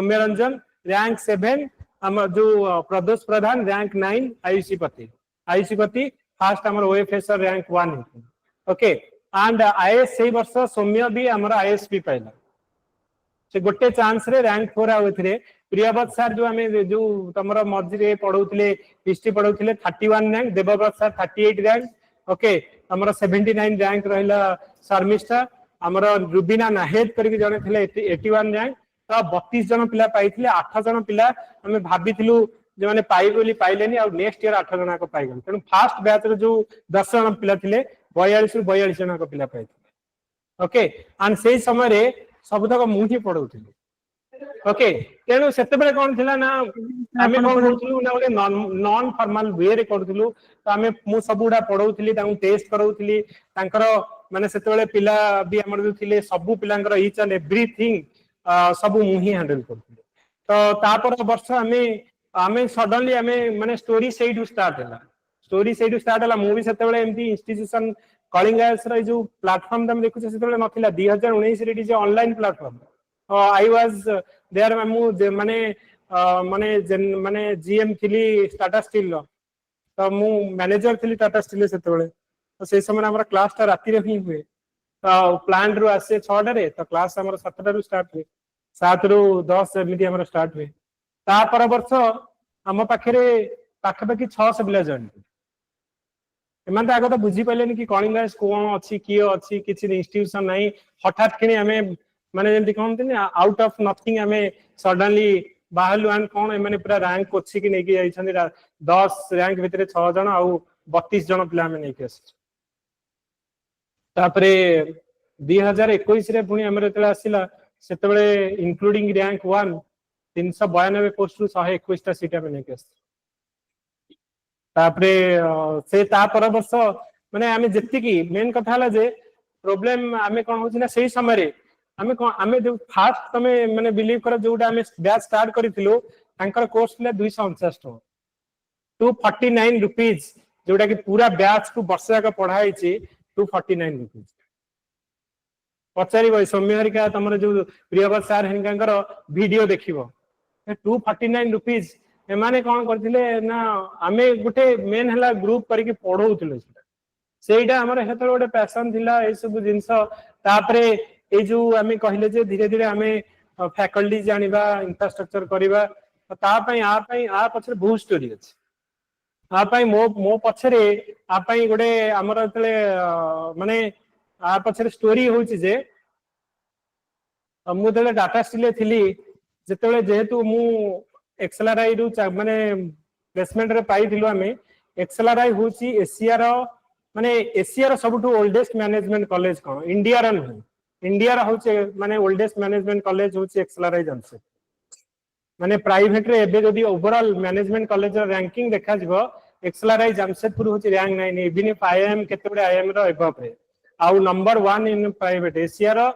सौम्य Ranjan rank 7 आम जो प्रदोष प्रधान rank 9 Ayushi पति फास्ट आम OFS rank 1 okay and IAS से वर्ष सौम्य भी आम आईएएस भी पाइला से गोटे चांस रे रैंक 4 आउथरे प्रियव्रत सर जो आमे जो तमरा मझिरे पढौथिले हिस्ट्री पढौथिले 31 rank Debabrata sir 38 rank okay तमरा 79 रैंक रहिला शर्मिष्ठा हमरा रुबिना नाहेद करके जने थिले 81 रैंक तो 32 जन पिला पाइथिले 8 जन पिला हमें भाबिथिलु जे माने पाइ बोली पाइलेनी आ नेक्स्ट ईयर 8 जन को पाइगन तेनु फर्स्ट बैच रे जो 10 जन पिला थिले 42 रु 42 जन को पिला पाइथिले ओके एंड सेही समय रे सबतक मु ही पढौथिली ओके तेनु सेते बेले कोन थिला ना आमे कोन करथुलु ना नॉन फॉर्मल वे रे करथुलु तो आमे मु सबुडा पढौथिली ताऊ टेस्ट करौथिली तांकर माने सेते बेले पिला भी हमर जो थिले सब पिलांकर ईच एंड एवरीथिंग सब मु ही हैंडल करथुली तो तापर वर्ष आमे सडनली आमे माने स्टोरी सेइडु स्टार्ट हला मु भी सेते बेले एमती इंस्टीट्यूशन कलिंगास रे जो प्लेटफॉर्म तम देखु सेते बेले नथिला 2019 रे जे online platform I was there माने माने जीएम थिली टाटा स्टील रो तो मु मैनेजर थिली टाटा स्टील सेते बेले तो से समय हमरा क्लास ता राती रे ही हुए तो प्लांट रु आसे 6 रे तो क्लास हमरा 7 रू स्टार्ट हुए 7 रू 10 एमिति हमरा स्टार्ट हुए ता पर वर्ष हम पाखरे पाखपाखी 600 पिला जॉइन एमान तो आगो तो बुझी पाइलेनी कि कलिंगास कोन अछि कियो अछि किछि इंस्टीट्यूशन नाही हठात किनी हमें माने जेंति कहंतनी आउट ऑफ नथिंग हमें सडनली बाहलु एंड कोन माने पूरा रैंक कोछि कि नेकी जाई छथि 10 रैंक भितरे 6 जन आ 32 जन पिला में नेकी आछि तापरे 2021 रे पुनी हमरे तला आसिला सेते बेले इंक्लूडिंग रैंक 1 392 पोस्ट रु 121 टा सीट में नेकी आछि तापरे से ता पर वर्ष माने आमे जेति की मेन कथा हला जे प्रॉब्लम आमे कोन होछि ना सेही समय रे आमे जो फास्ट तमे माने बिलीव कर जोटा आमे बैच स्टार्ट करिथिलु तांकर कोर्स ले 249 टका 249 रुपीस जोटा कि पूरा बैच को वर्ष का पढ़ाई छी 249 रुपीस पचारी भाई सौम्य हरिका तमरे जो प्रियव्रत सर हिनकांकर वीडियो देखिबो 249 रुपीस एमाने कोन करथिले ना आमे गुटे मेन हला ग्रुप करके पढौथिले सेटा हमर हेतल गोटे पैशन थिला ए सब जिंस तापरे ए जो आमे कहिले जे धीरे धीरे आमे फैकल्टी जानिबा इंफ्रास्ट्रक्चर करिबा ता पई आ पछरे बहुत स्टोरी अछि आ पई मो पछरे आ पई गोटे हमर तले माने आ पछरे स्टोरी होछि जे मु तले डाटा स्टील थिली जेतेले जेहेतु मु एक्सएलआरआई रु माने प्लेसमेंट रे पाई दिलु आमे एक्सएलआरआई होछि एशिया रो माने एशिया रो सबटु ओल्डेस्ट मैनेजमेंट कॉलेज कोन इंडिया रो इंडिया रो होछि माने ओल्डेस्ट मैनेजमेंट कॉलेज होछि एक्सएलआरआई जमसे माने प्राइवेट रे एबे जदी ओवरऑल मैनेजमेंट कॉलेज रो रैंकिंग देखा जबो एक्सएलआरआई जमशेदपुर होछि रैंक 9 इवन इफ आईएम केतेबडे आईएम रो एबव रे आउ नंबर 1 इन प्राइवेट एशिया रो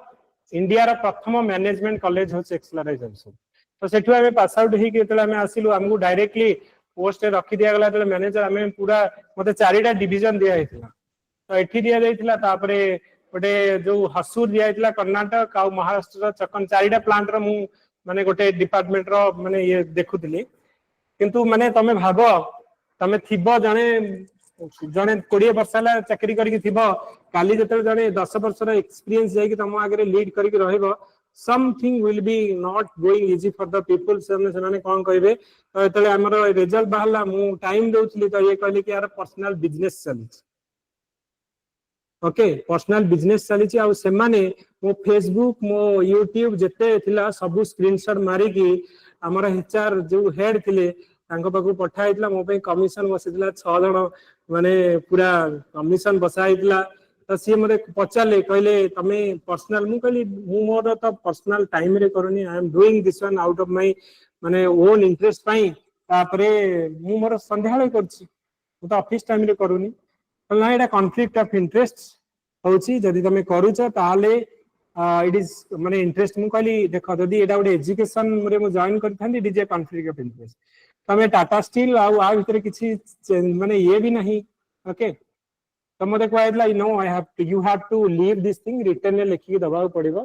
इंडिया रो प्रथम मैनेजमेंट कॉलेज होछि एक्सएलआरआई जमशेदपुर तो सेठु हमें पास आउट ही केतले हमें आसिलु हमकु डायरेक्टली पोस्ट रखी दिया गला तले मैनेजर हमें पूरा मते 4टा डिवीजन दिया हेतिला तो एठी दिया देइथिला तापरे गोटे जो हसूर दिया हेतिला कर्नाटक आ महाराष्ट्र चकन 4टा प्लांट रो मु माने गोटे डिपार्टमेंट रो माने ये देखुतिली किंतु माने तमे भाबो तमे थिबो जने 20 वर्ष ला चाकरी करके थिबो काली जते जने 10 वर्ष रो एक्सपीरियंस जाय कि तम आगे लीड करके रहइबो something will be not going easy for the people सेने कोन कहबे तो एतले हमर रिजल्ट बाहला मु टाइम दोउतली तो ये कहले कि यार पर्सनल बिजनेस चली ओके पर्सनल बिजनेस चली आ से माने मो फेसबुक मो यूट्यूब जते थिला सब स्क्रीनशॉट मारी कि हमर एचआर जो हेड थिले तांको पाकु पठाइतला मो पे कमिशन बसितला 6 जण माने पूरा कमिशन बसाइतला तो सी मरे पचारे कहले तमे पर्सनल मु कहली मु मोर तो पर्सनल टाइम रे करनी I am doing this one out of my माने ओन इंटरेस्ट पई तापरे मु मोर संध्याळे करछि मु तो ऑफिस टाइम रे करूनी ना एटा कॉन्फ्लिक्ट ऑफ इंटरेस्ट होछि जदी तमे करूछ ताले इट इज माने इंटरेस्ट मु कहली देखो जदी एटा गोटे एजुकेशन रे मु जॉइन करथांदी it is a conflict of interest तमे टाटा स्टील आ भितरे किछि माने ये भी नहीं ओके तो मते कहैतला no I have to you have to leave this thing return ले लिखि दबाव पड़िबो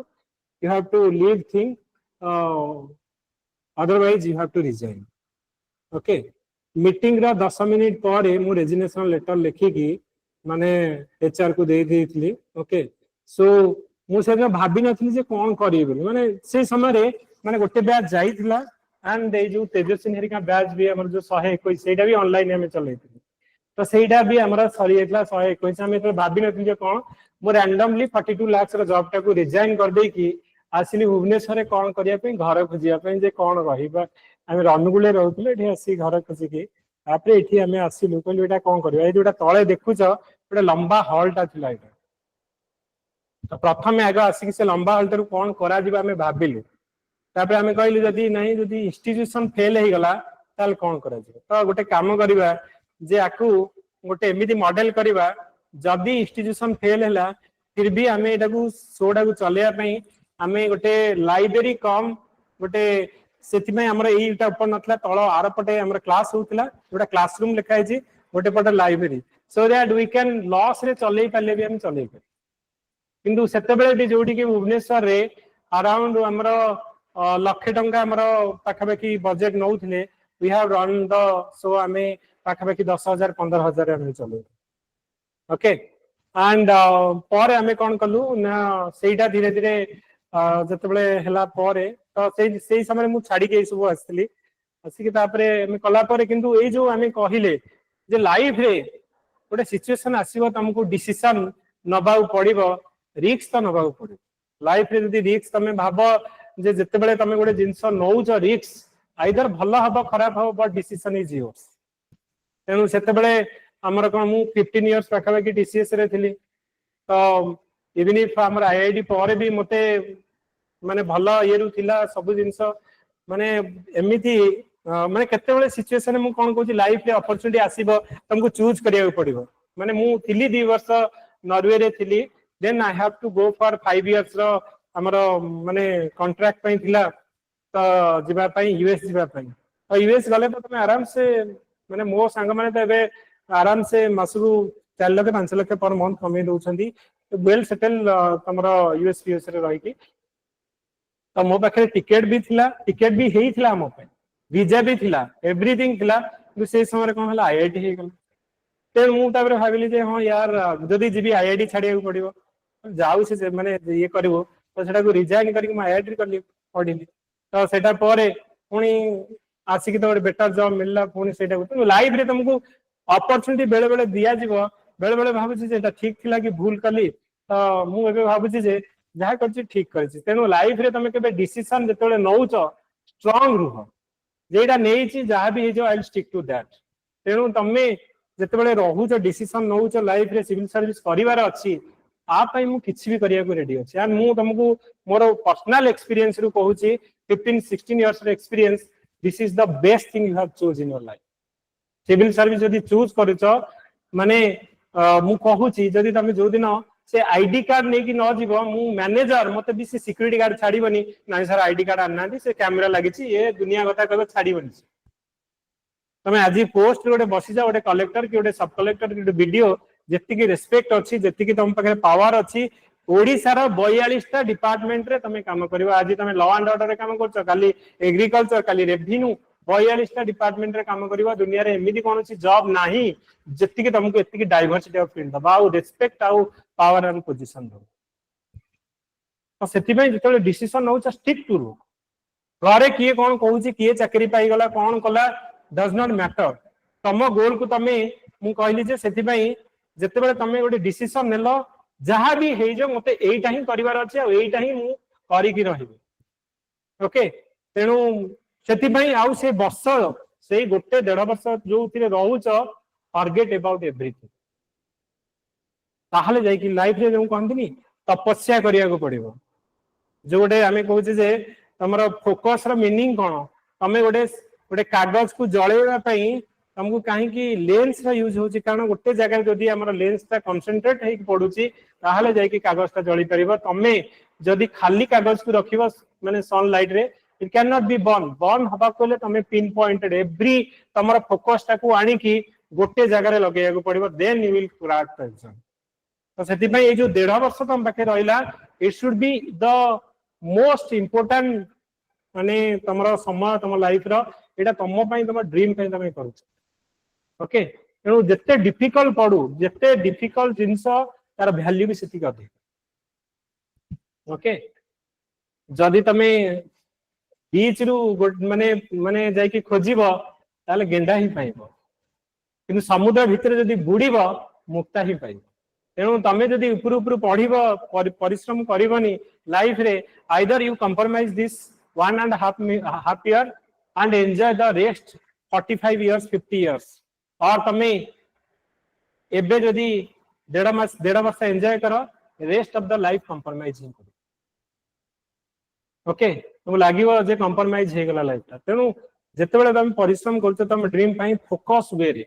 you have to leave thing otherwise you have to resign. Okay, meeting रा 10 मिनिट पर मु रेजिग्नेशन लेटर लिखिकी माने एचआर को दे देइथली. ओके, सो मु से भाबी नथली जे कोन करी बोली. माने से समय रे माने गोटे बैच जाइथिला एंड ए जो तेजस्विनी हेरिका बैच भी हमर जो 121 सेटा भी ऑनलाइन हमें चलैथिली. तो सेटा भी हमरा सरी एतला 121 हमें तो भाबी नथली जे कोन मु रैंडमली 42 लाख रो जॉब टा को रिजाइन कर दे की आसिली भुवनेश्वर रे कोन करिया पे घर खोजिया पे जे कोन रहिबा. आम रनुगुले रोले ये आसी घर खोजिकी तापर ये आम आसलु कहलु ये कौन कर जोटा तले देखुच गोटे लंबा हल्टा था. तो प्रथम आग आसिक से लंबा हल्टर कौन करें भाविलु. तापर आम कहलु जदि नहीं जदि इंस्टीट्यूशन फेल हो गला ताल कौन कर. तो गोटे कम करवा जे आकु गोटे एमती मॉडल करवा जदि इंस्टीट्यूशन फेल है फिर भी आम यहाँ शोटा को चलैया आम गोटे लाइब्रेरी कम गोटे से यहीटा ऊपर ना तल आर पटे क्लास होता गोटे क्लासरूम लिखाई गोटे पटे library so that we can लॉस रे चलई पारे भी चलई पारे. किंतु सेते जोटी कि भुवनेश्वर रे अराउंड आमर लक्षे टंका आमर पाखापाखि बजेट नौथिले we have run the so आमे पाखापाखि 10,000 15,000 आमे चलई. ओके एंड पर आमे कोन कलु ना सेटा धीरे धीरे जतबेले हला परे तो से समय मु छाड़ी के सब आसली आसिक कला किंतु ए जो आमे कहिले जे लाइफ रे गोटे सिचुएशन आसीबो तुमको डिसीजन नबा पड़िबो रिस्क तो नबा पड़े. लाइफ रे जदी रिस्क तमे भाबो जे जतेबेले तमे गोटे जिंस नौच रिस्क आइदर भल हबो खराब हबो बट डिसीजन इज योर्स. तेनु सेतेबेले हमर कोन मु 15 इयर्स पाखा कि टीसीएस रे थिली. तो इवन इफ हमर आईआईडी पर भी मते माने भल ये रुथिला सब जिंस माने एमिति माने केते बेले सिचुएशन मु कोन कहूची लाइफ रे अपॉर्चुनिटी आसीबो तुमको चूज करिया पड़िबो. माने मु थिली 2 वर्ष नॉर्वे रे थिली then I have to go for 5 years रो हमर माने कॉन्ट्रैक्ट पई थिला तो जिबा पई यूएस जिबा पई. तो यूएस गले तो तुम आराम से माने मो संग माने तो एबे आराम से मासु 4 लाख 5 लाख पर मंथ कमे दोछंदी वेल सेटल तमरो यूएस रे रही की. तो मो पाखे टिकेट भी हेई थिला मो पे वीजा भी थिला एवरीथिंग थिला से समय कौन है आईआईटी हे गला. ते मु तापर भाबिली जे हां यार जदी जीबी आईआईटी छाडिया पड़िबो जाऊ से माने ये करबो तो सेटा को रिजाइन करके म आईआईटी करली पढिली. तो सेटा परे पुनी आसिक तो बेटर जॉब मिलला पुनी सेटा को लाइफ रे तुमको अपॉर्चुनिटी बेले बेले दिया जीवो बेले बेले भाबुची जे ठीक थिला कि भूल कली. तो मु एबे भाबुची जे जहाँ कर ठीक कर. तेणु लाइफ रे तुम के डिसीजन जो नौच स्ट्रांग रुह जेटा नहीं जहाँ भी I will stick to that. तेणु तुम्हें जिते रोच डिसीजन नौच लाइफ रे सिविल सर्विस करिवार अच्छी आपई मु किछि भी करिया को रेडी अछि. एंड मु तुमको मोर पर्सनल एक्सपीरियंस रु कहूची 15-16 इयर्स रे experience this is the best thing you have choose in your life. Civil service जदी चूज करछ माने मु कहूची जदी तमे जो दिन से आईडी कार्ड नहीं कि न जीव मु मैनेजर मते भी से सिक्योरिटी गार्ड छाड़ीबनी ना सर आईडी कार्ड आना से कैमरा लगी ये दुनिया कथा कह छाड़ीबनी. तमे आज पोस्ट गोटे बसी जा गोटे कलेक्टर कि गोटे सब कलेक्टर कि वीडियो जेतिकी रेस्पेक्ट अच्छी जेतिकी तुम पाखे पावर अच्छी ओडिशार 42टा डिपार्टमेंट रे तमे काम करिवो. आज तमे लॉ एंड ऑर्डर रे काम करछ काली एग्रीकल्चर काली रेवेन्यू 42टा डिपार्टमेंट रे काम करिवो. दुनिया रे एमिति कोन सी जॉब नाही जेतिकी तुमको एतिकी डाइवर्सिटी ऑफ फील्ड दबा और रेस्पेक्ट आउ पावर एंड पोजीशन दो. तो सेति पई जेतले डिसीजन नौच स्टिक टू रू. घरे किए कोन कहूची किए चाकरी पाई गला कोन कला डज नॉट मैटर. तम गोल को तमे मु कहली जे सेति पई जेतेबेले तमे गोटे डिसीजन नेलो जहां भी हे जो मते एइटा ही करिवार अछि आ एइटा ही मु करी की रहिबे. ओके तेनु सेति पई आउ से वर्ष से गोटे 1.5 वर्ष जो थिरे रहउच फॉरगेट अबाउट एवरीथिंग. ताहले जाई कि लाइफ रे जो कहंदिनी तपस्या करिया को पड़िबो. जो गोटे आमे कहूचे जे तमरो फोकस रो मीनिंग कोन तमे गोटे गोटे कागज को जळेबा पई तुमको कहीं की लेंस रा यूज होची कारण गोटे जगह जदी हमर लेंस ता कंसंट्रेट हे पडुची ताहले जाई कि कागज ता जळी परिबो. तमे जदी खाली कागज को रखिबो माने सनलाइट रे it can not be burn हबा कोले तमे पिन पॉइंटेड एवरी तमर फोकस ता को आनी की गोटे जगह रे लगेया को पड़िबो then you will crack the exam. तो सेति पई ए जो 1.5 वर्ष तम पाखे रहिला it should be the most important माने तमरो समय तम लाइफ रो एटा तम पई तम ड्रीम पई तमे करू ओके तेणु जिते डिफिकल्ट पड़ू जिते डिफिकल्ट जिनस तार वैल्यू भी सेति कर ओके जदि तमे बीच रु माने माने जाय कि खोजिबो ताले गेंडा ही पाइबो किंतु समुद्र भितर जदि बुड़ीबो मुक्ता ही पाइबो तेणु तमे जदि ऊपर ऊपर पढ़िबो परिश्रम करबनी लाइफ रे either you compromise this 1.5 year and enjoy the rest 45 years 50 years और तमे एबे जदि 1.5 वर्ष एंजॉय करो rest of the life compromise करो ओके तुम लागिवो जे कंप्रोमाइज हे गला लाइफ तेणु जते बेले तुम परिश्रम करते तुम ड्रीम पई फोकस वे रे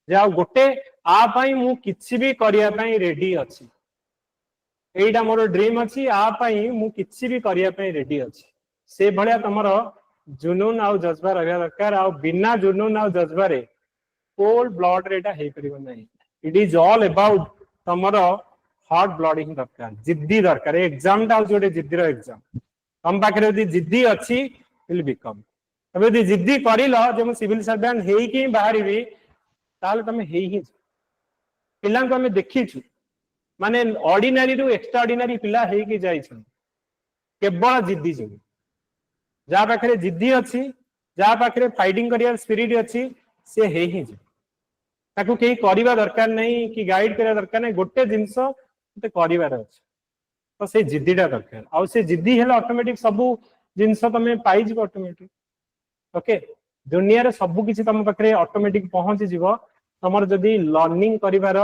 जे आ गोटे आ पई मु किछि भी करिया पई रेडी अछि एइडा मोर ड्रीम अछि आ पई मु किछि भी करिया पई रेडी अछि से भलिया तमरो जुनून आ जज्बा रहया दरकार आ बिना जुनून आ जज्बा रे कोल्ड ब्लड रेटा हे परिबो नहीं इट इज ऑल अबाउट तमरो हॉट ब्लड ही दरकार जिद्दी दरकार एग्जाम टा जोटे जिद्दी रो एग्जाम तम पाखरे यदि जिद्दी अछि विल बिकम अब यदि जिद्दी करिलो जे मु सिविल सर्वेंट हेई कि बाहरीबी ताले तमे हेई ही पिलां को हमें देखि छु माने ऑर्डिनरी रु एक्स्ट्रा ऑर्डिनरी पिला हेई कि जाई छु केवल जिद्दी जो जा पाखरे जिद्दी अछि जा पाखरे फाइटिंग करियर स्पिरिट अछि से हेई ही ताकू केही करिवा दरकार नहीं कि गाइड करिया दरकार नहीं गोटे जिंस ते करिवार अछि तो से जिद्दीटा दरकार आ से जिद्दी हेला ऑटोमेटिक सब जिंस तमे पाई जिवो ऑटोमेटिक ओके दुनिया रे सब किछि तम पाखरे ऑटोमेटिक पहुंच जिवो तमर जदी लर्निंग करिवार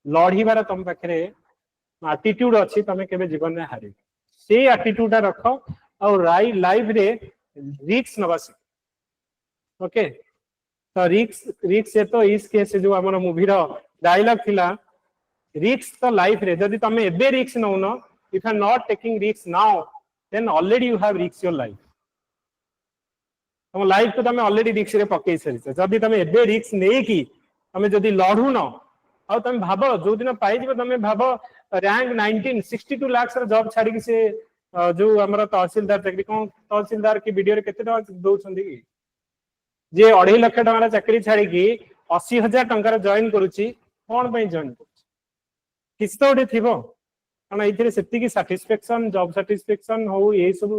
लढिवार तम पाखरे एटीट्यूड अछि तमे केबे जीवन रे हारि से एटीट्यूड रखो और लाइफ रे रिस्क नबासी ओके तो रिस्क से तो इस केस जो हमर मूवी रो डायलॉग थिला रिस्क तो लाइफ रे जदी तमे एबे रिस्क नौ न if are not taking risk now then already you have risk your life तम लाइफ को तमे ऑलरेडी रिस्क रे पकई सरिछ जदी तमे एबे रिस्क नै की तमे जदी लढु न आ तमे भाबो जो दिन पाई जिवो तमे भाबो रैंक 19 62 लाख रे जॉब छाडी कि से जो हमर तहसीलदार चाकरी कोन तहसीलदार की वीडियो रे केते दउ छंदी की जे 2.5 लाख टका चाकरी छाड़ी की 80,000 टंका जॉइन करूची कोन पई जॉइन करूची किस तो उठे थिबो कारण एथिरे सेति की सैटिस्फैक्शन जॉब सैटिस्फैक्शन हो ए सब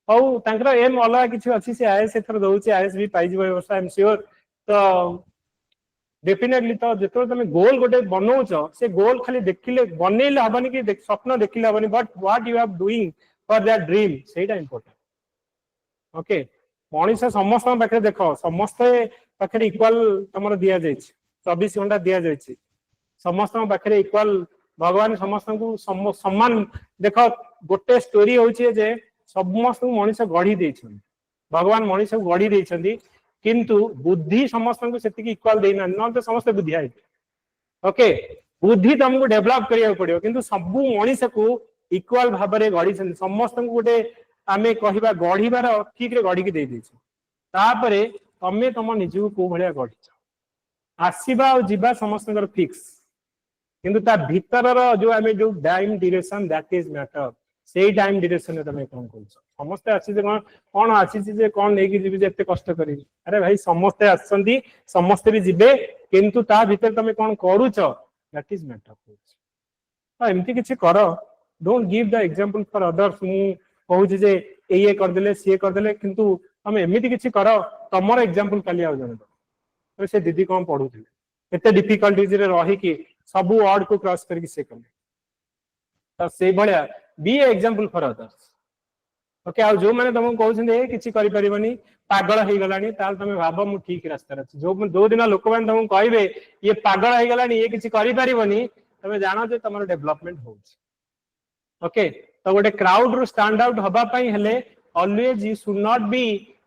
हो तांकर एम अलग किछि अछि से आईएएस एथर दउची आईएएस भी पाई जिवो व्यवस्था आई एम श्योर तो डेफिनेटली तो जेतो तमे गोल गोटे बनौछ से गोल खाली देखिले बनेले हबनी कि स्वप्न देखिले हबनी but what you are doing for that dream सेटा इंपोर्टेंट ओके मनीष समस्त पाखे देख समस्ते पाखे इक्वाल तुम दि जा 24 घंटा दि जा समस्त पाखे इक्वाल भगवान समस्त को सम्मान देख गोटे स्टोरी होचे जे समस्त मनीष गढ़ी देछन भगवान मनीष को गढ़ी देछन किंतु बुद्धि समस्त को सेति इक्वाल देना न तो समस्त बुद्धि आइ ओके बुद्धि तुमको डेवलप करिया पड़ियो किंतु सब मनीष को इक्वाल भाव में गढ़ी समस्त को गोटे आमे कहिबा गढ़ीबार ठीक रे गढ़ी की दे देछु तापरे तमे तम निजु को भलिया गढ़ीछ आसीबा और जीवा समस्त फिक्स किंतु ता भीतर जो आमे जो time duration that is matter सेही टाइम ड्यूरेशन रे तमे कोन करछ समस्त आसी जे कोन आसी जे कोन नै कि जीबी जे एते कष्ट करी अरे भाई समस्त आछंदी समस्त भी जीबे किंतु ता भीतर तमे कोन करूछ दैट इज मैटर तो एमती किछि करो don't give the example for others मु कहू जे ये करदेले सी करदेले किंतु हम एमिति किछि करो तमर एग्जांपल काली आ जने तो से दीदी कोन पढुथिले एते डिफिकल्टीज रे रही कि सब वर्ड को क्रॉस करके से कले तो से भलिया be example for others okay आ जो माने तुमको कहउछन ए किछि करि परिबनी पागल हे गलानी ताल तमे भाबो मु ठीक रास्ता रे जो दो दिन लोक मान तुमको कहबे ये पागल हे गलानी ये किछि करि परिबनी तमे जानो जे तमर डेवलपमेंट होउछ ओके तो गोटे क्राउड रू स्टैंड आउट हबा पई हेले always you should not be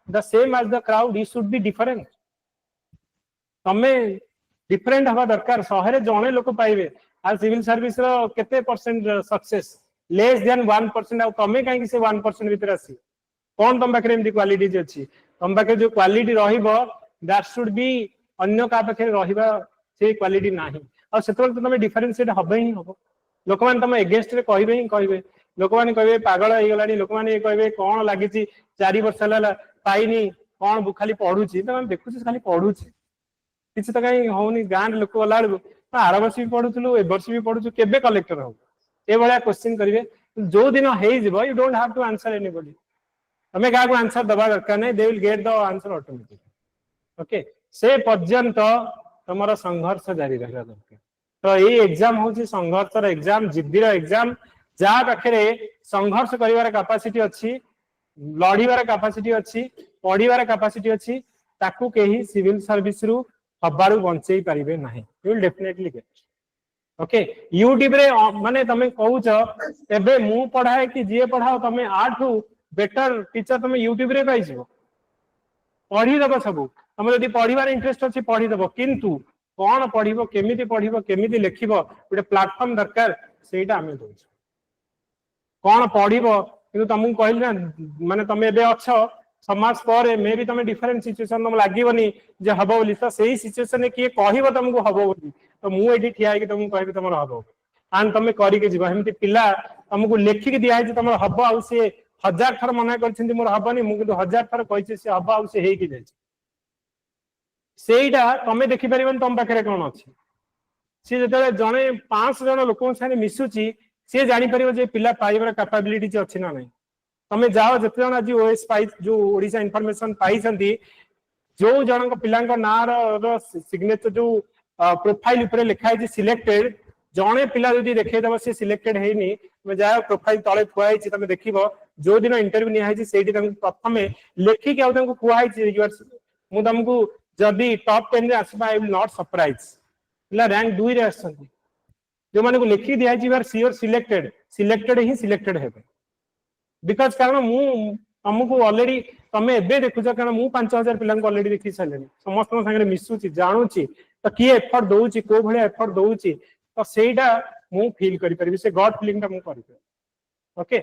the same as the crowd you should be different तमे डिफरेंट हवा दरकार शहरे जणे लोक पाइबे आ सिविल सर्विस रो केते परसेंट सक्सेस लेस देन 1% आ तमे काई कि से 1% भीतर आसी कोन तम पाखरे एमदी क्वालिटीज अछि तम पाखरे जो क्वालिटी रहिबो दैट शुड बी अन्य का पाखरे रहिबा से क्वालिटी नाही आ सेतोल तमे डिफरेंशिएट हबे ही हबो लोक मान तमे अगेंस्ट रे कहबे ही कहबे लोक मैंने कहे पागल हो गला लोक मैंने कहे कौन लगी 4 वर्ष पाइनी कौन खाली पढ़ुची तो देखुच खाली पढ़ुची किसी तो कहीं होनी गाँव लोक गला आर वर्ष भी पढ़ुलु ए वर्ष भी पढ़ुचु केबे कलेक्टर हो ये भाया क्वेश्चन करेंगे जो दिन हो you don't have to answer anybody तुम्हें क्या आंसर दबा दरकार नहीं they will get the answer automatic okay से पर्यंत तुम संघर्ष जारी रहा दरकार तो ये एग्जाम हूँ संघर्ष एग्जाम जिद्दीर एग्जाम जहाँ पाखे संघर्ष कर कैपेसिटी अच्छी लड़ीबार कैपेसिटी अच्छी पढ़ीबार कैपेसिटी अच्छी ताकू कहीं सिविल सर्विस रु हबारू बंचई पारिबे नाही you will definitely get okay YouTube रे माने तमे कहूछ एबे मु पढ़ाए कि जे पढ़ाओ तमे आठू बेटर टीचर तमे यूट्यूब रे पाई जिवो पढ़ी दबो सब तमे यदि पढ़ीबार इंटरेस्ट अछि पढ़ी दबो किंतु कौन पढ़िबो केमिति लिखिबो गोटे प्लेटफॉर्म दरकार सेटा हमें दोछ कौन पढ़िबो किंतु तुमको कहली ना माने तमे एबे अछो समाज पर मे भी तमे डिफरेंट सिचुएशन तुम लागीबनी जे हबो बोली तो सेही सिचुएशन ने किए कहबो तुमको हबो बोली तो मु एठी ठिया कि तुमको कहबी तुमर हबो आन तमे करी के जीवा हमति पिला तुमको लेखि के दिया है जे तुमर हबो आ से 1000 थर मना करछिन मोर हबनी मु किंतु 1000 थर कहिछि से हबो आ से हेई कि जाय सेईटा तमे देखि परिबन तम पाखरे कोन अछि से जतले जने 500 जन लोकन साने मिसुची से जानि परिबो जे पिला पाइबर कैपेबिलिटी जे अछि ना नै तमे जाओ जते जन आज ओएस पाई जो ओडिसा इन्फॉर्मेशन पाई छंती जो जन पिला ना सिग्नेचर जो प्रोफाइल ऊपर लिखा है सिलेक्टेड जड़े पिला जदि देखे दब से सिलेक्टेड हैनी तुम जाओ प्रोफाइल तले थुआई तुम देखिबो जो दिन इंटरव्यू निया है सेठी प्रथम लेखिक आउ कुआई मु तुमको जदि टॉप 10 रे आसबा आई विल नॉट सरप्राइज पिला रैंक 2 रे आछंती जो माने को लेखि दिया है सियोर सिलेक्टेड ही सिलेक्टेड हेबे बिकॉज कारण मु तुमको ऑलरेडी तमे एबे देखुछ कारण मु 5000 पिला को ऑलरेडी देखि सालेनी समस्त संगे मिसुची जानूची तो किए एफर्ट दउची को भले एफर्ट दउची तो सेटा मु फील करि परबी से गॉड फीलिंग ता मु करि ओके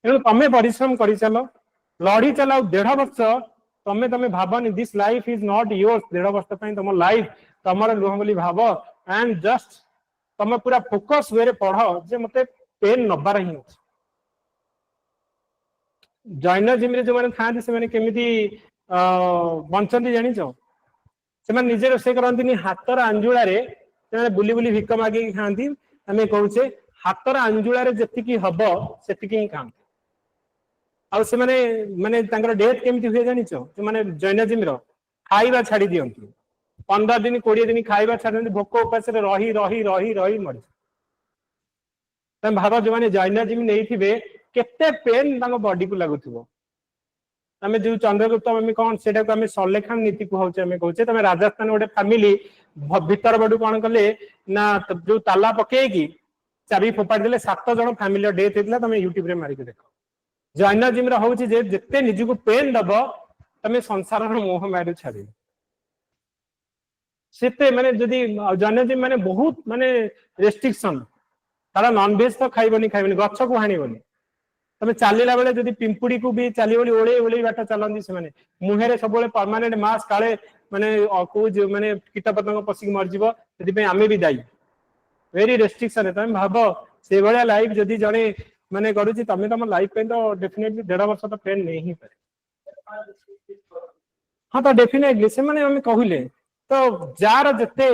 एनु तमे परिश्रम करि चलो लड़ी चलाओ 1.5 वर्ष तमे तमे भाबनी this life is not yours 1.5 वर्ष पई तम लाइफ तमर लुह बोली भाबो एंड जस्ट तमे पूरा फोकस वे रे पढ़ो जे मते पेन नबार ही अछि जैनजिम रे जो माने थांती से माने केमिति बंचंती जानि छ से माने निजे रोसे करंती हातर अंजुळा रे से बुली बुली भिक मागी खांती हमें कहूचे हातर अंजुळा रे जतिकी हबो सेतिकी ही खांती आ से माने तांकर डेथ केमिति हुए जानि छ से माने जैनजिम रो खाइबा छाडी दियंती 15 दिन 20 दिन खाइबा छाडी भोक उपास रे रही रही रही रही मरि तम भाबा जो माने जैनजिम नै थिबे केते पेन तांको बॉडी को लागुथिबो तमे जो चंद्रगुप्त मम्मी कौन सेटा को हमें सलेखान नीति कहउचे हमें कहउचे तमे राजस्थान गोटे फैमिली भीतर बडू कौन कले ना जो ताला पकेगी चाबी फोपाड़ी देले 7 जन फैमिली डेथ हेतला तमे यूट्यूब रे मारी के देखो जैनजिम रे होउची जे जत्ते निजु को पेन दबो तमे संसार रो मोह मारी छाडी सेते माने जदी जैनजिम माने बहुत माने रेस्ट्रिक्शन तारा नॉन वेज तो खाइबनी गच्छ को हानिबनी तमे चलीला बेले जदी पिंपुड़ी को भी चली बोली ओळे ओळे बाटा चलंदी से माने मुहेरे सब बेले परमानेंट मास्क काले माने को माने कीटपतंग पसिक मर जिवो सेति पे आमे भी दाई वेरी रेस्ट्रिक्शन है तमे भाबो से भले लाइफ जदी जणे माने करूची तमे तम लाइफ पे तो डेफिनेटली 1.5 वर्ष तो पेन नहीं पारे हां तो डेफिनेटली से माने हम कहिले तो जार जते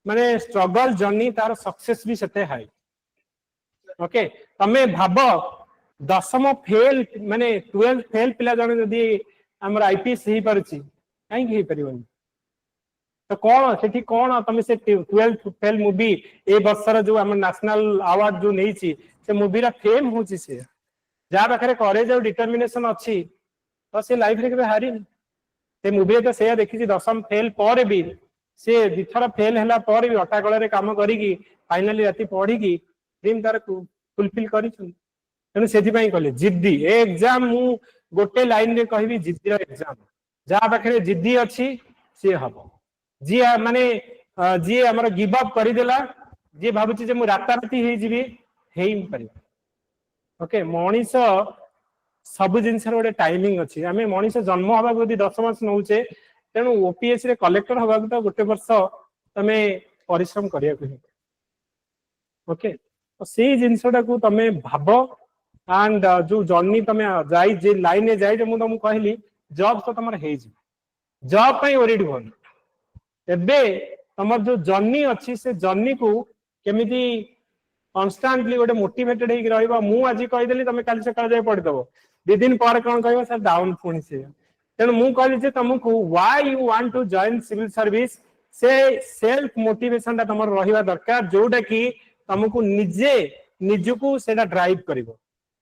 माने स्ट्रगल जर्नी तार सक्सेस भी सेते हाई ओके तमे भाबो 10th फेल माने 12th फेल पिला जने जदी हमर आईपीएस ही परची काई हे परिबनी तो कौन सेठी कौन तमे से 12th फेल मूवी ए बसर जो हमर नेशनल अवार्ड जो नै छी से मूवी रा फेम होची से जा पाखरे करेज और डिटरमिनेशन अछि तो से लाइफ रे के हारी से मूवी तो से देखि छी 10th फेल पर भी से दिथरा फेल हला पर भी अटा गळे रे काम करी की फाइनली राती पढी की ड्रीम तार फुलफिल करी छु तेणु से कले जिद्दी एग्जाम मु गोटे लाइन रे कहबी जिद्दी एग्जाम जहाँ पाखे जिद्दी अच्छी सी हम जी माने जी आमर गिव अप करदेला जी भावुची जे मु राताराती हे जीवी हेई परिबा ओके मनीष सब जिनस गोटे टाइमिंग अच्छी आम मनीष जन्म हवा यदि 10 मास नौचे तेणु ओपीएस रे कलेक्टर हवा तो गोटे वर्ष तमे परिश्रम करिया ओके तो से जिनसटा को तमे भाव एंड जो जर्नी तमे जाई जे लाइन में जाई मु तुमको कहली जॉब तो तुम हे जॉब पे ओरिड होन एबे तुम जो जर्नी अच्छी से जर्नी को केमिति कन्स्टांटली गोटे मोटिवेटेड होइक रहइबा मु आज कहि देली तमे काल सकाळ जाय पढि दबो दि दिन पर कोन कहबो सर डाउन पुणी से तेणु मु कहली जे तुमको why you want to join civil service से सेल्फ मोटिवेशन ता तमर रहिबा दरकार जोटा कि तुमको निजे निजको सेटा ड्राइव करिवो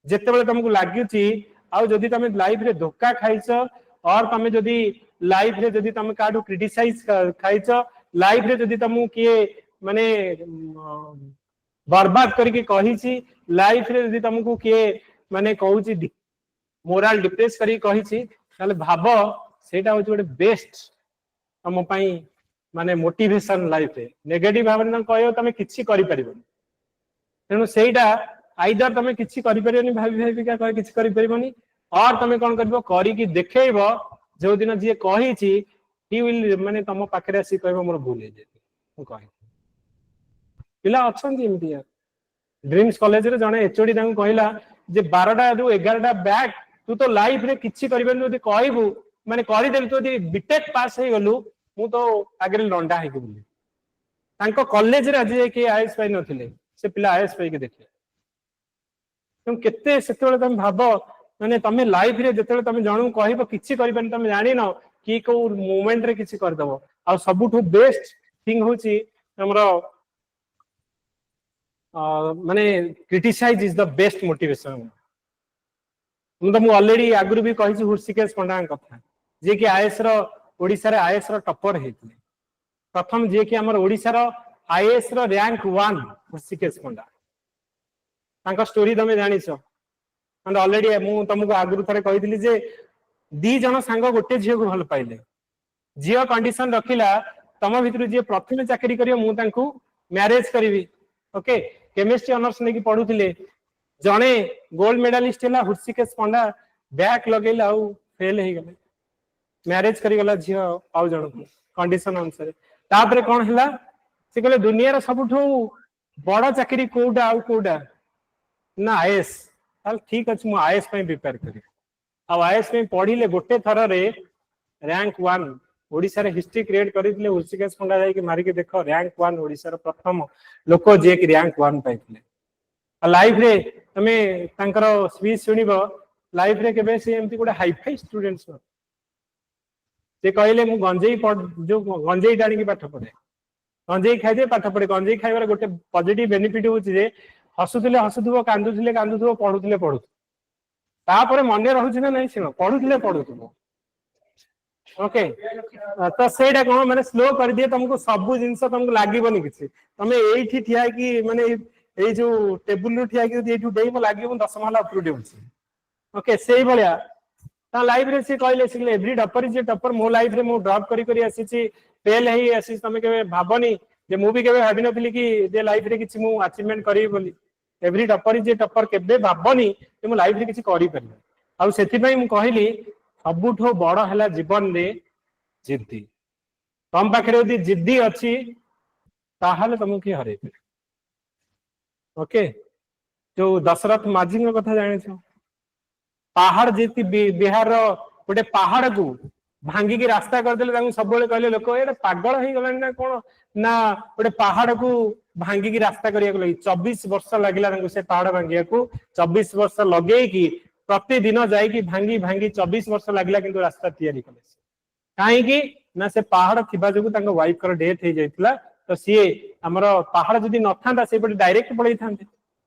जेते बेले तुमको लागुची आ जदी तमे लाइफ रे धोखा खाइछ और तमे जदी लाइफ रे जदी तमे काडू क्रिटिसाइज खाइछ लाइफ रे जदी तुमको किए माने बर्बाद करके कहिछि लाइफ रे जदी तुमको किए माने कहूची मोरल डिप्रेस करी कहिछि ताले भाबो सेटा होची गोटे बेस्ट हम पई माने मोटिवेशन लाइफ रे नेगेटिव भावना कहयो तमे किछि करि परिबो तेनु सेटा आइदर तमे किछि करि परिबोनी भाबी भाबी का कहि किछि करि परिबोनी और तमे कोन करबो करी कि देखेइबो जो दिन जे कहिछि ही विल माने तम पाखरे आसी कहबो मोर भूल हे जे मु कहि पिला अछंती एमतिया ड्रीम्स कॉलेज रे जने एचओडी तांग कहला जे 12टा रु 11टा बैक तू तो लाइफ रे किछि करिबेन जदी कहबू माने करि देल तो बीटेक पास हे गलु मु तो आगरे लंडा हे बोली तांको कॉलेज रे आज के आईएएस पाई नथिले से पिला आईएएस पाई के देखले तुम केते सेतेले तुम भाबो माने तमे लाइफ रे जेतेले तमे जानू कहबो किछि करिबेन तमे जानि न कि को मोमेंट रे किछि कर दबो आ सबुठु बेस्ट थिंग होची हमरो माने criticize is the best motivation मु तो ऑलरेडी आगुरु भी कहिछि हुर्सिकेश पंडा कथा जे कि आईएएस रो ओडिसा रे आईएएस रो टॉपर हेतिले प्रथम जे कि हमर ओडिसा रो आईएएस रो रैंक 1 हुर्सिकेश पंडा तांका स्टोरी तमे जानिछो एंड ऑलरेडी मु तुमको आगुरु थरे कहिदिली जे दी जन सांग गोटे झियो को भल पाइले झियो कंडीशन रखिला तम भितर जे प्रथम चाकरी करियो मु तांको मैरिज करबी ओके केमिस्ट्री ऑनर्स ने की पढुथिले जने गोल्ड मेडलिस्ट हला हुर्सिकेश पंडा बैक लगेला आ फेल हे गेले मैरिज करी गला झियो आउ जण कंडीशन अनुसार तापरे कोन हला से कहले दुनिया रो सबठो बड़ चाकरी कोडा आउ कोडा ना आईएएस ताल ठीक अछि मु आईएएस पे प्रिपेयर करी आ आईएएस पे पढिले गोटे थर रे रैंक 1 ओडिसा रे हिस्ट्री क्रिएट करितले हुर्सिकेश पंडा जाई के मारी के देखो रैंक 1 ओडिसा रो प्रथम लोक जे कि रैंक 1 पाइतले आ लाइफ रे तमे तांकर स्पीच सुनिबो लाइफ रे केबे से एमती गोटे हाई फाई स्टूडेंट्स से कहले मु गंजेई जो गंजेई डाणी की पाठ पढे गंजेई खाइ दे पाठ पढे गंजेई खाइबार गोटे पॉजिटिव बेनिफिट होची जे हसुथिले हसुथुबो कांदुथिले कांदुथुबो पढुथिले पढुथु तापरे मने रहउछि ना नै सिनो पढुथिले पढुथुबो ओके तो सेटा कोन माने स्लो कर दिए तुमको सब जिंस तुमको लागिबोनी किछि तमे एठी ठिया की माने ए जो टेबुल नु ठिया की एठु देई म लागिबो 10 महला ऊपर देउछि ओके सेही भलिया ता लाइफ रे से कहले सिले every topper is a topper मो लाइफ रे मु ड्रॉप करी आसीछि फेल हेई आसी तमे केबे भाबनी जे मु भी केबे भाबिनथिली कि जे लाइफ रे किछि मु अचीवमेंट करी बोली every topper is a topper केबे भाबनी जे मु लाइफ रे किछि करी परबे आ सेथि पई मु कहली सबुठो बड़ हला जीवन रे जिद्दी तम पाखरे यदि जिद्दी अछि ताहाले तुमको कि हरेबे ओके जो दशरथ माझी कथा जाने छो पहाड़ जेती बिहार रो गोटे पहाड़ को भांगी की रास्ता कर देले तांको सब कहले लोक एटा पागल हे गलानी ना कोन ना गोटे पहाड़ को भांगी की रास्ता करिया लगी 24 वर्ष लागिला तांको से पहाड़ भांगिया को 24 वर्ष लगे कि प्रतिदिन जाई कि भांगी भांगी 24 वर्ष लागिला किंतु रास्ता तैयारी कले काहे कि ना से पहाड़ थिबा जगु तांको वाइफ कर डेथ हे जाइतला तो सीए हमर पहाड़ जदी न थांदा से पटे डायरेक्ट पड़ै थांते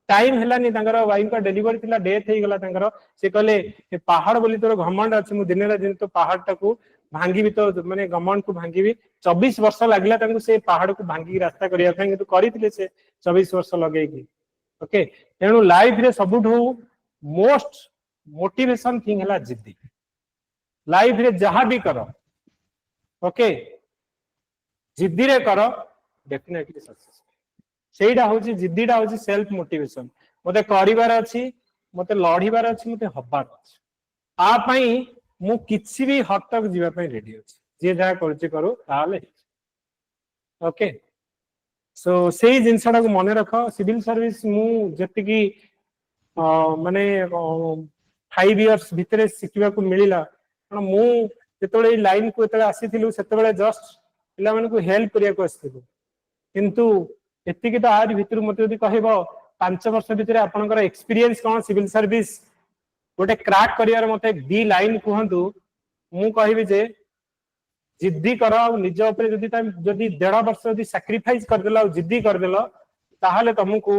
टाइम हेलानी तांकर वाइफ का डिलीवरी थिला डेथ हे गला तांकर से कहले ए पहाड़ बोली तोर घमंड अछि मु दिने दिन तो पहाड़ टाकू भांगी भी तो माने घमंड को भांगी भी 24 वर्ष लागला तांको से पहाड़ को भांगी रास्ता करिया थां किंतु करितले से 24 वर्ष लगेई कि ओके तेनु लाइफ रे सबुठो मोस्ट मोटिवेशन थिंग हला जिद्दी लाइफ रे जहां भी करो ओके जिद्दी रे करो डेफिनेटली सक्सेस सेटा होची जिद्दीटा होची सेल्फ मोटिवेशन मते करिवार अछि मते लढिवार अछि मते हब्बार अछि आ पई मु किछि भी हद तक जीवा पई रेडी अछि जे जहा करछि करू ताले ओके सो सेही जिंसडा को मने रखो सिविल सर्विस मु जति की माने 5 इयर्स भितरे शिखिबा को मिलिला कारण मु जेतबेले लाइन को एतबेले आसीथिलु सेतबेले जस्ट पिला माने को हेल्प करिया को आसीथिलु किंतु एतिकी तो आज भितर मते यदि कहबो 5 वर्ष भितर आपनकर एक्सपीरियंस कोन सिविल सर्विस गोटे क्रैक करियर मते दी लाइन कहंतु मु कहबी जे जिद्दी कर निज ऊपर जदि जदि 1.5 वर्ष जदि सैक्रिफाइस कर देला जिद्दी कर देला ताहाले तुमको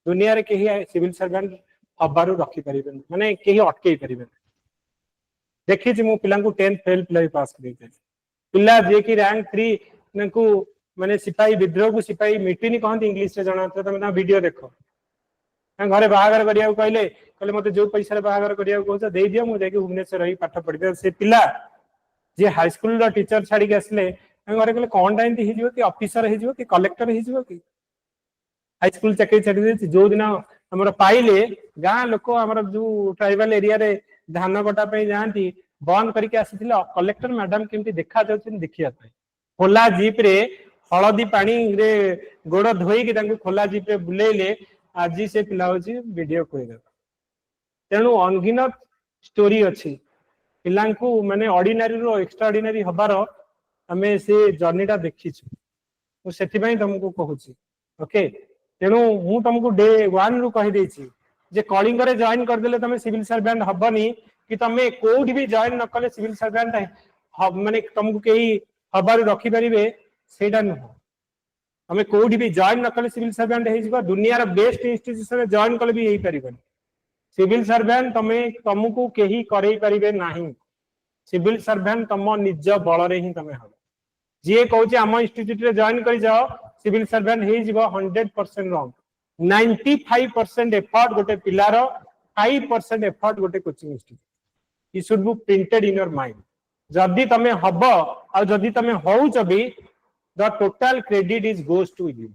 दुनिया रे केही सिविल सर्वेंट हबारु रखी परिबेन माने केही अटकेई परिबेन देखि जे मु पिला को 10th फेल पिला पास करि पिला जे की रैंक 3 नकु माने सिपाही विद्रोह को सिपाही मिटिनी कहंत इंग्लिश रे जणा तमे ना वीडियो देखो घरे बाहागर करिया कहले कहले मते जो पैसा रे बाहागर करिया कहछ दे दियो मु जाके भुवनेश्वर रही पाठ पढि से पिला जे हाई स्कूल रो टीचर छाड़ी के आसले घरे कहले कोन टाइम हि जिवो कि ऑफिसर हि जिवो कि कलेक्टर हि जिवो कि हाई स्कूल चाकरी छाड़ी दे जो दिन हमर पाइले गां लोक हमर जो ट्राइबल एरिया रे धान कटा पे जानती बंद करके आसीथिला कलेक्टर मैडम केमती देखा जाउछन देखिया पे खोला जीप रे हळदी पानी रे गोड़ धोई के तांको खोला जीप रे बुलेले आज से पिला होची वीडियो कोइ तेणु अनगिनत स्टोरी अछि पिलांकु माने ऑर्डिनरी रो एक्स्ट्रा ऑर्डिनरी हबार हमें से जर्नीटा देखिछु मु सेति पई तुमको कहूची ओके तेणु मु तुमको डे 1 रु कहि देछि जे कॉलिंग रे जॉइन कर देले तमे सिविल सर्वेंट हबनी कि तमे कोड भी जॉइन न कले सिविल सर्वेंट माने तुमको केही हबार रखि परिबे सेटा न हमें कोड भी जॉइन न कले सिविल सर्वेंट हे जिबा दुनिया रो बेस्ट इंस्टीट्यूशन जॉइन कले भी हेई परिबे सिविल सर्वेंट तमे तुमको केही करै परिबे नाही सिविल सर्वेंट तम निज बल रे ही तमे हो जे कहूचे आम इंस्टीट्यूट रे जॉइन करि जाओ सिविल सर्वेंट हे जिबा 100% रॉन्ग 95% एफर्ट गोटे पिलार 5% एफर्ट गोटे coaching institute it should be printed in your mind जदी तमे हबो आ जदी तमे होउछ भी the total credit is goes to you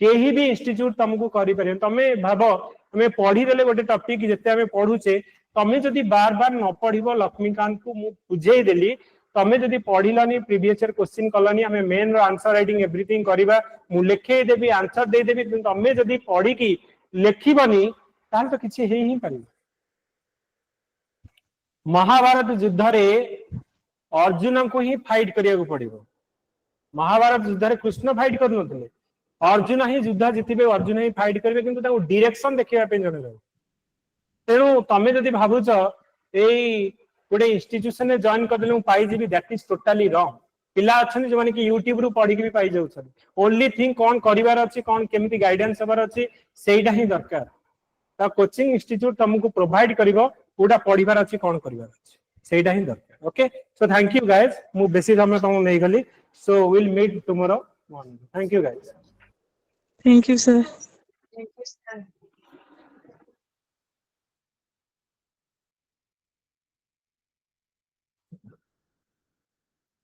केही भी इंस्टीट्यूट तुमको करि परियो तमे भाबो हमें पढ़ी देले गोटे टॉपिक जते हमें पढुचे तमे जदी बार बार न पढिबो लक्ष्मीकांत को मु बुझेई देली तमे जदी पढिलानी प्रीवियस ईयर क्वेश्चन कलानी हमें मेन रो आंसर राइटिंग एवरीथिंग करिबा मु लिखे देबी आंसर दे देबी तमे जदी पढी की लेखिबनी ताल तो किछि हेई ही परिबो महाभारत युद्ध रे अर्जुन को ही फाइट करिया को पड़िबो महाभारत युद्ध रे कृष्ण फाइट कर नथले अर्जुन ही युद्ध जितिबे अर्जुन ही फाइट करबे किंतु ताको डायरेक्शन देखिबा पे जने तेणु तमे जदी भाबुच एई गोटे इंस्टीट्यूशन रे जॉइन कर देलु पाई जीबी दैट इज टोटली रॉन्ग पिला अछन जे माने कि YouTube रु पढी के भी पाई जाउ छन ओनली थिंग कोन करिवार अछि कोन केमिति गाइडेंस हबार अछि सेइडा ही दरकार ता कोचिंग इंस्टीट्यूट तुमको प्रोवाइड करिवो पूरा पढिबार अछि कोन करिवार अछि सेइडा ही दरकार okay so thank you guys मु बेसी समय तुम नै गली so will meet tomorrow morning thank you guys thank you sir